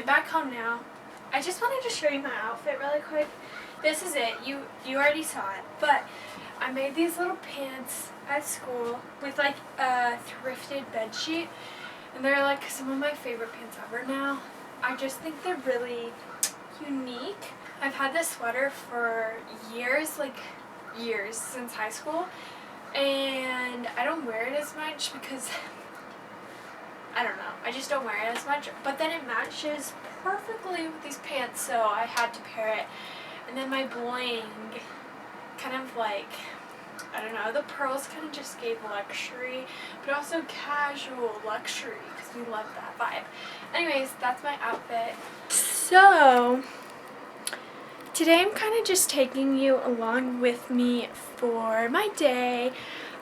I'm back home now. I just wanted to show you my outfit really quick. This is it. You already saw it, but I made these little pants at school with like a thrifted bed sheet, and they're like some of my favorite pants ever now. I just think they're really unique. I've had this sweater for years, like years since high school, and I don't wear it as much because I don't know, I just don't wear it as much, but then it matches perfectly with these pants, so I had to pair it. And then my bling, kind of like, I don't know, the pearls kind of just gave luxury, but also casual luxury, because we love that vibe. Anyways, that's my outfit. So today I'm kind of just taking you along with me for my day.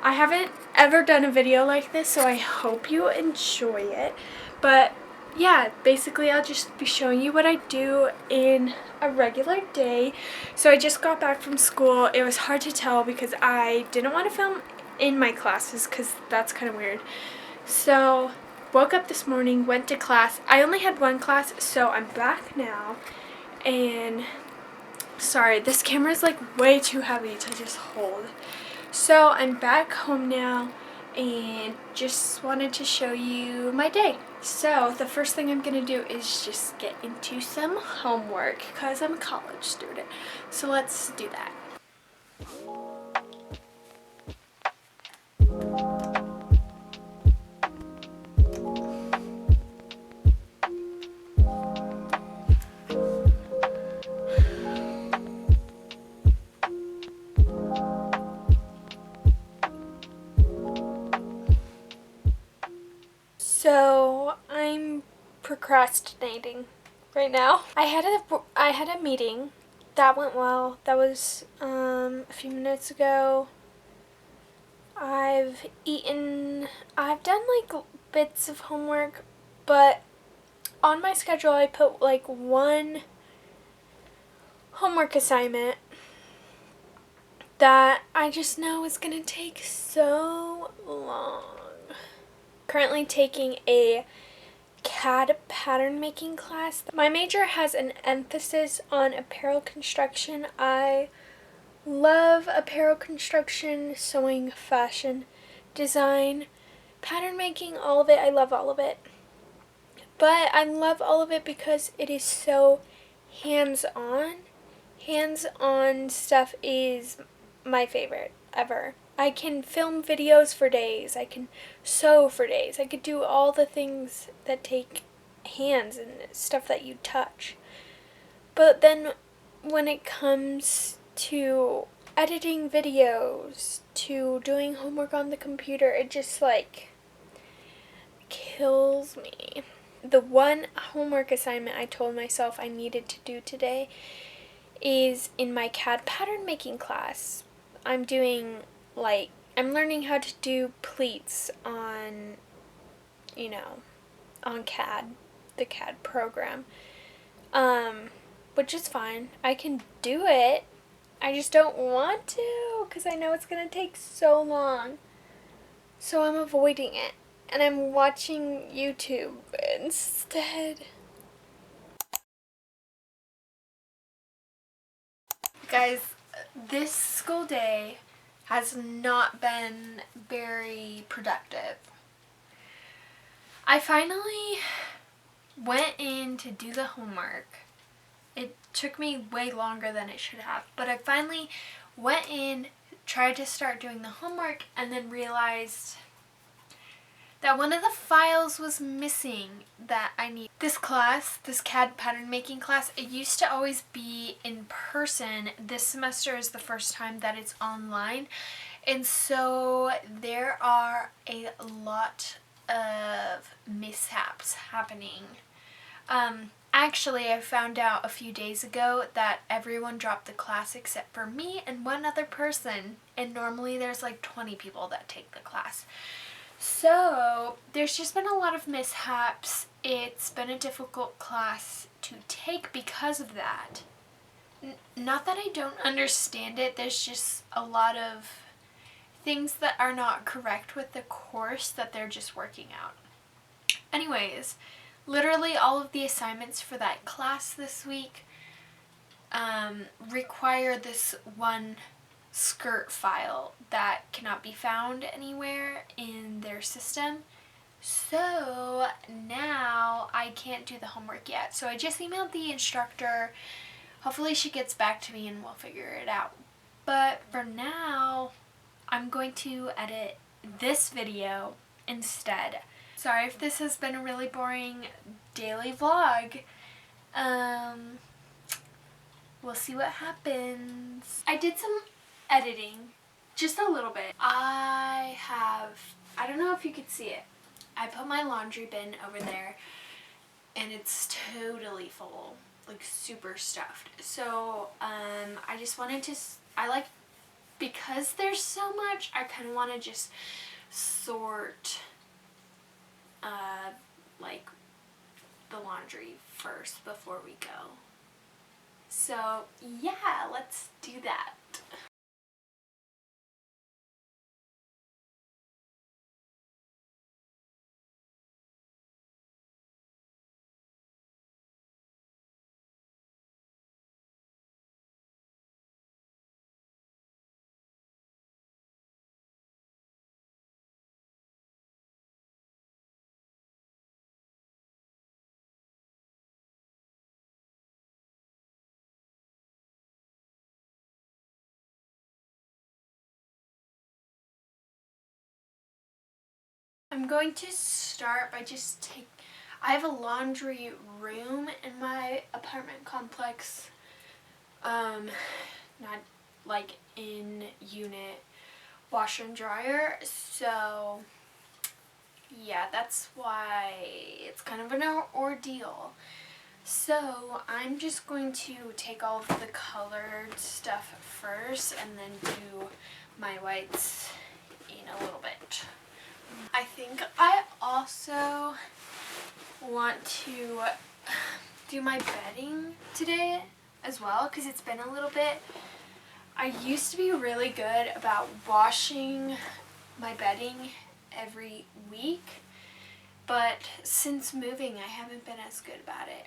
I haven't ever done a video like this, so I hope you enjoy it. But yeah, basically I'll just be showing you what I do in a regular day. So I just got back from school. It was hard to tell because I didn't want to film in my classes because that's kind of weird. So woke up this morning, went to class. I only had one class, so I'm back now. And sorry, this camera is like way too heavy to just hold. So I'm back home now and just wanted to show you my day. So the first thing I'm going to do is just get into some homework because I'm a college student. So let's do that. So I'm procrastinating right now. I had a meeting that went well. That was a few minutes ago. I've done like bits of homework, but on my schedule I put like one homework assignment that I just know is gonna take so long. Currently taking a CAD pattern making class. My major has an emphasis on apparel construction. I love apparel construction, sewing, fashion, design, pattern making, all of it. I love all of it. But I love all of it because it is so hands-on. Hands-on stuff is my favorite ever. I can film videos for days. I can sew for days. I could do all the things that take hands and stuff that you touch. But then when it comes to editing videos, to doing homework on the computer, it just like kills me. The one homework assignment I told myself I needed to do today is in my CAD pattern making class. I'm learning how to do pleats on, on CAD, the CAD program, which is fine. I can do it. I just don't want to because I know it's going to take so long. So I'm avoiding it and I'm watching YouTube instead. Guys, this school day has not been very productive. I finally went in to do the homework. It took me way longer than it should have, but I finally went in, tried to start doing the homework, and then realized that one of the files was missing that I need. This class, this CAD pattern making class, it used to always be in person. This semester is the first time that it's online. And so there are a lot of mishaps happening. Actually, I found out a few days ago that everyone dropped the class except for me and one other person. And normally there's like 20 people that take the class. So there's just been a lot of mishaps. It's been a difficult class to take because of that. Not that I don't understand it, there's just a lot of things that are not correct with the course that they're just working out. Anyways, literally all of the assignments for that class this week require this one skirt file that cannot be found anywhere in their system. So now I can't do the homework yet. So I just emailed the instructor. Hopefully she gets back to me and we'll figure it out. But for now, I'm going to edit this video instead. Sorry if this has been a really boring daily vlog. We'll see what happens. I did some editing, just a little bit. I don't know if you could see it. I put my laundry bin over there and it's totally full, like super stuffed. So I just wanted to, because there's so much, I kind of want to just sort like the laundry first before we go. So yeah, let's do that. I'm going to start by I have a laundry room in my apartment complex, not like in unit washer and dryer, so yeah, that's why it's kind of an ordeal. So I'm just going to take all of the colored stuff first and then do my whites in a little bit. I think I also want to do my bedding today as well because it's been a little bit. I used to be really good about washing my bedding every week, but since moving I haven't been as good about it.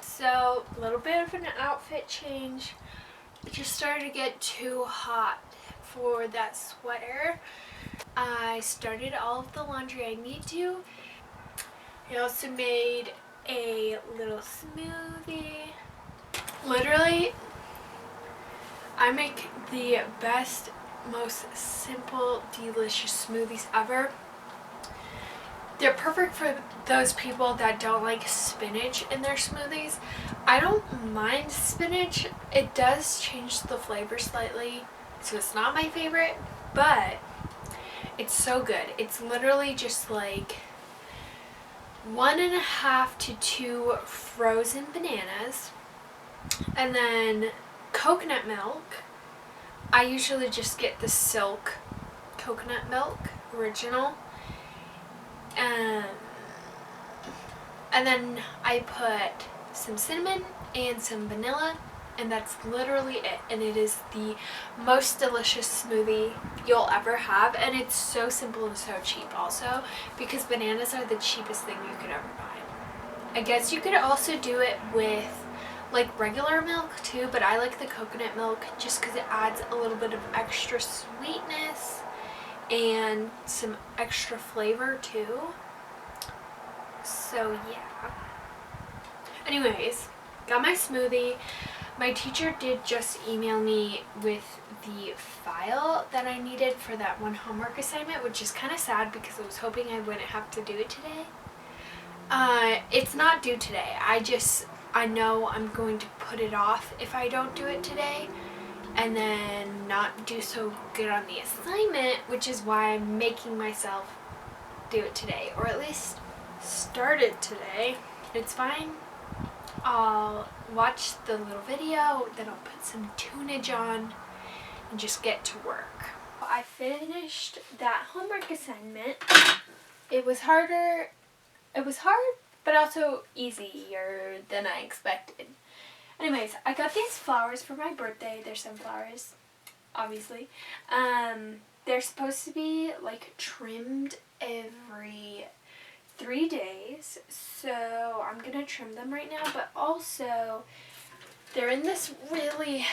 So, a little bit of an outfit change. It just started to get too hot for that sweater. I started all of the laundry I need to. I also made a little smoothie. Literally, I make the best, most simple, delicious smoothies ever. They're perfect for those people that don't like spinach in their smoothies. I don't mind spinach. It does change the flavor slightly, so it's not my favorite, but it's so good. It's literally just like 1.5 to 2 frozen bananas, and then coconut milk. I usually just get the Silk coconut milk, original. And then I put some cinnamon and some vanilla, and that's literally it. And it is the most delicious smoothie you'll ever have, and it's so simple and so cheap also, because bananas are the cheapest thing you could ever buy. I guess you could also do it with like regular milk too, but I like the coconut milk just because it adds a little bit of extra sweetness and some extra flavor too. So yeah. Anyways, got my smoothie. My teacher did just email me with the file that I needed for that one homework assignment, which is kind of sad because I was hoping I wouldn't have to do it today. It's not due today. I know I'm going to put it off if I don't do it today and then not do so good on the assignment, which is why I'm making myself do it today, or at least start it today. It's fine. I'll watch the little video, then I'll put some tunage on and just get to work. I finished that homework assignment. It was hard, but also easier than I expected. Anyways, I got these flowers for my birthday. They're sunflowers, obviously. They're supposed to be like trimmed every 3 days, so I'm gonna trim them right now, but also they're in this really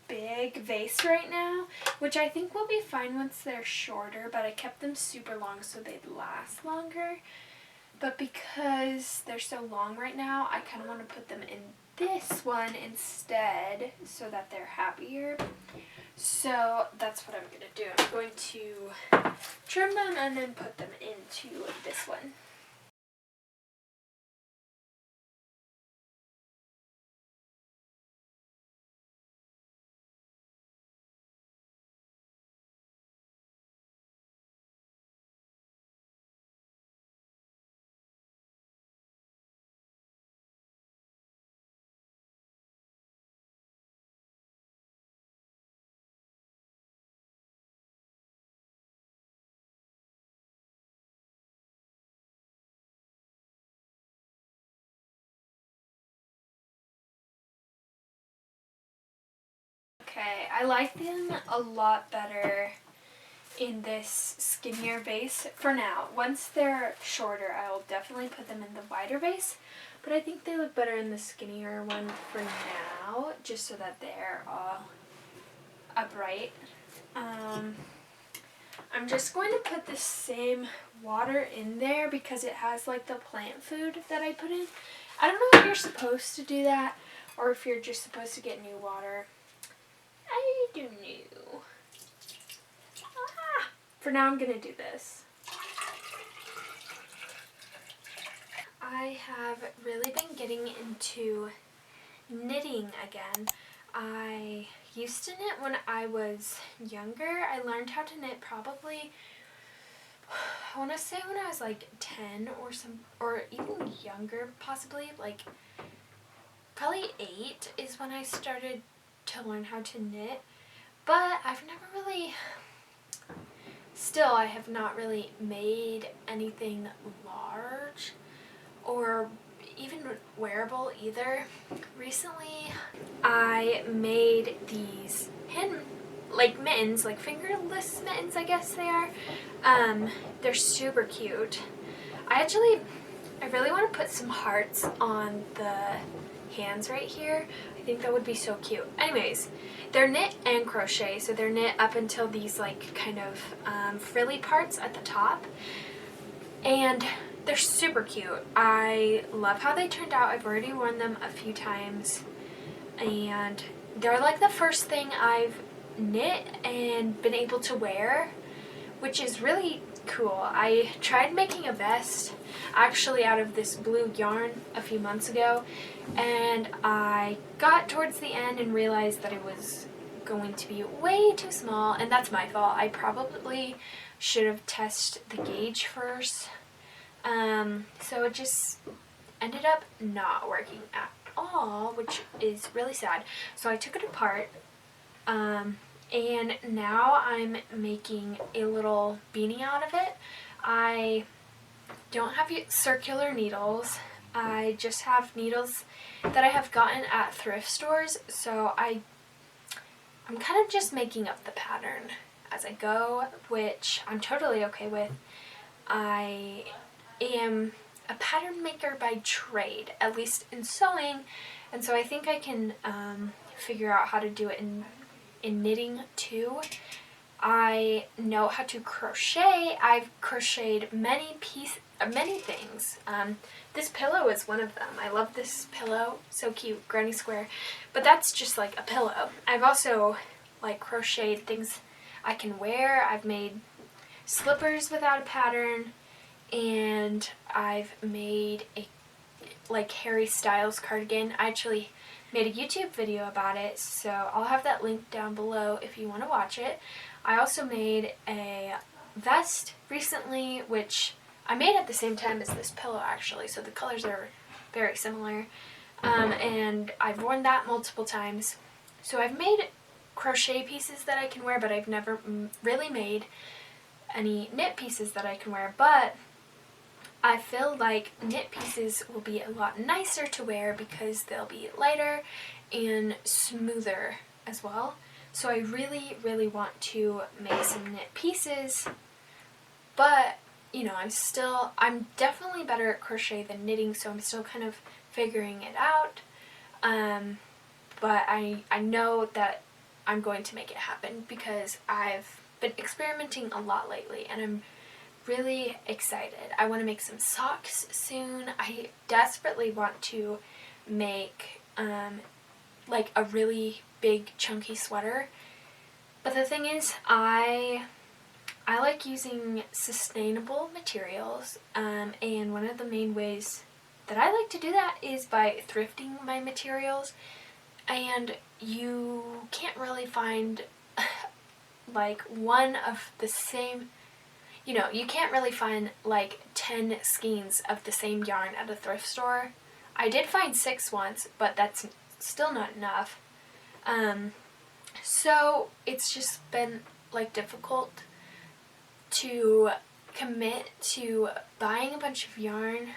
big vase right now, which I think will be fine once they're shorter, but I kept them super long so they'd last longer. But because they're so long right now, I kind of want to put them in this one instead so that they're happier. So that's what I'm going to do. I'm going to trim them and then put them into this one. Okay, I like them a lot better in this skinnier vase for now. Once they're shorter, I will definitely put them in the wider vase, but I think they look better in the skinnier one for now, just so that they're all upright. I'm just going to put the same water in there because it has like the plant food that I put in. I don't know if you're supposed to do that or if you're just supposed to get new water. I don't know. For now, I'm going to do this. I have really been getting into knitting again. I used to knit when I was younger. I learned how to knit probably, I want to say when I was like 10 or even younger possibly, like probably 8 is when I started to learn how to knit, but I've never really, still I have not really made anything large or even wearable either. Recently I made these mittens, like fingerless mittens I guess they are. They're super cute. I really want to put some hearts on the hands right here. I think that would be so cute. Anyways, they're knit and crochet, so they're knit up until these like kind of frilly parts at the top, and they're super cute. I love how they turned out. I've already worn them a few times, and they're like the first thing I've knit and been able to wear, which is really cool. I tried making a vest actually out of this blue yarn a few months ago, and I got towards the end and realized that it was going to be way too small, and that's my fault. I probably should have tested the gauge first. So it just ended up not working at all, which is really sad. So I took it apart, and now I'm making a little beanie out of it. I don't have circular needles. I just have needles that I have gotten at thrift stores, so I'm kind of just making up the pattern as I go, which I'm totally okay with. I am a pattern maker by trade, at least in sewing, and so I think I can figure out how to do it in knitting too. I know how to crochet. I've crocheted many things. This pillow is one of them. I love this pillow, so cute, granny square, but that's just like a pillow. I've also like crocheted things I can wear. I've made slippers without a pattern, and I've made a like Harry Styles cardigan. I actually made a YouTube video about it, so I'll have that link down below if you want to watch it. I also made a vest recently, which I made at the same time as this pillow actually, so the colors are very similar. And I've worn that multiple times. So I've made crochet pieces that I can wear, but I've never really made any knit pieces that I can wear. But I feel like knit pieces will be a lot nicer to wear because they'll be lighter and smoother as well. So I really, really want to make some knit pieces, but you know, I'm definitely better at crochet than knitting, so I'm still kind of figuring it out. But I know that I'm going to make it happen because I've been experimenting a lot lately and I'm really excited. I want to make some socks soon. I desperately want to make like a really big chunky sweater. But the thing is, I like using sustainable materials, and one of the main ways that I like to do that is by thrifting my materials, and you can't really find like one of the same, you know, you can't really find like 10 skeins of the same yarn at a thrift store. I did find 6 once, but that's still not enough. So it's just been like difficult to commit to buying a bunch of yarn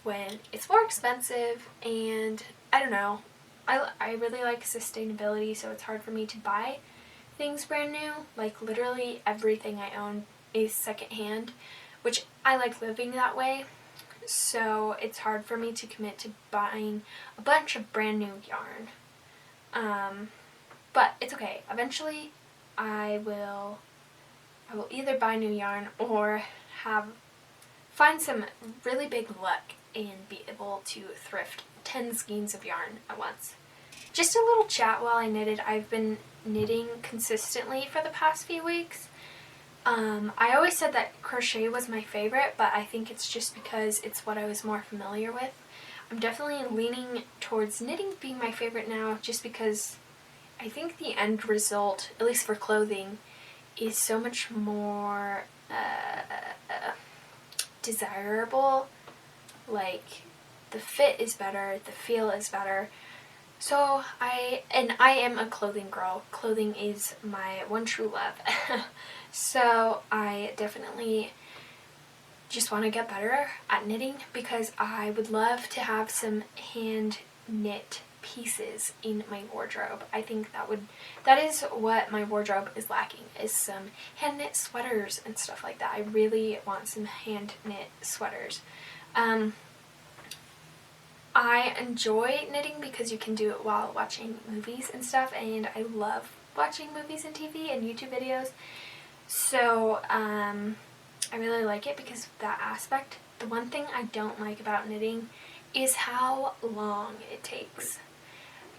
when it's more expensive, and I don't know, I really like sustainability, so it's hard for me to buy things brand new. Like literally everything I own is secondhand, which I like living that way, so it's hard for me to commit to buying a bunch of brand new yarn. But it's okay. Eventually I will either buy new yarn or find some really big luck and be able to thrift 10 skeins of yarn at once. Just a little chat while I knitted. I've been knitting consistently for the past few weeks. I always said that crochet was my favorite, but I think it's just because it's what I was more familiar with. I'm definitely leaning towards knitting being my favorite now, just because I think the end result, at least for clothing, is so much more desirable. Like, the fit is better, the feel is better. So I am a clothing girl. Clothing is my one true love. So I definitely just want to get better at knitting because I would love to have some hand knit pieces in my wardrobe. I think that is what my wardrobe is lacking, is some hand knit sweaters and stuff like that. I really want some hand knit sweaters. I enjoy knitting because you can do it while watching movies and stuff, and I love watching movies and TV and YouTube videos. So I really like it because of that aspect. The one thing I don't like about knitting is how long it takes.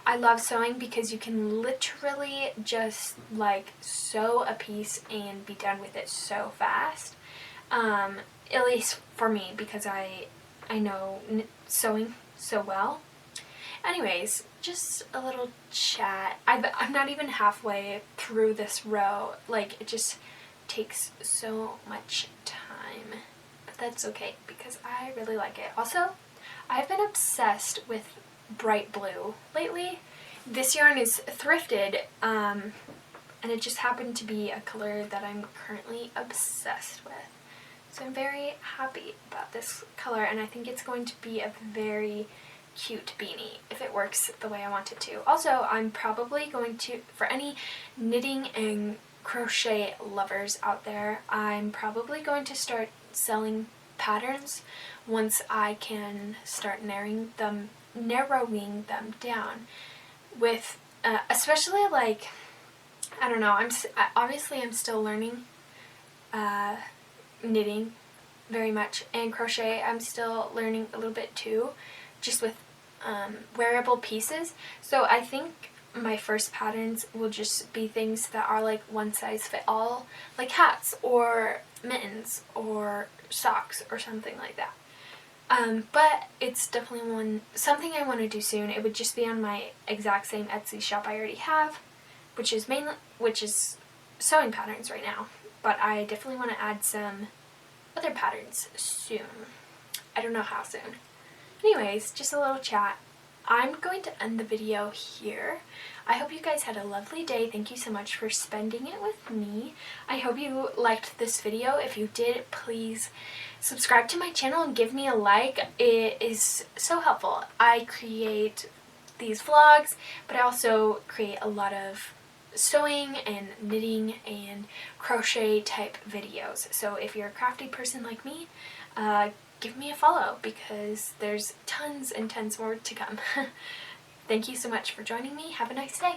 I love sewing because you can literally just like sew a piece and be done with it so fast. At least for me, because I know sewing so well. Anyways, just a little chat. I'm not even halfway through this row. Like, it just takes so much time. But that's okay because I really like it. Also, I've been obsessed with bright blue lately. This yarn is thrifted, and it just happened to be a color that I'm currently obsessed with. So I'm very happy about this color, and I think it's going to be a very cute beanie if it works the way I want it to. Also, I'm probably going to, for any knitting and crochet lovers out there, I'm probably going to start selling patterns once I can start narrowing them down. With especially, like, I don't know, I'm still learning knitting very much, and crochet I'm still learning a little bit too, just with wearable pieces. So I think my first patterns will just be things that are like one size fit all, like hats or mittens or socks or something like that. But it's definitely something I want to do soon. It would just be on my exact same Etsy shop I already have, which is sewing patterns right now. But I definitely want to add some other patterns soon. I don't know how soon. Anyways, just a little chat. I'm going to end the video here. I hope you guys had a lovely day. Thank you so much for spending it with me. I hope you liked this video. If you did, please subscribe to my channel and give me a like. It is so helpful. I create these vlogs, but I also create a lot of sewing and knitting and crochet type videos. So if you're a crafty person like me, give me a follow because there's tons and tons more to come. Thank you so much for joining me. Have a nice day.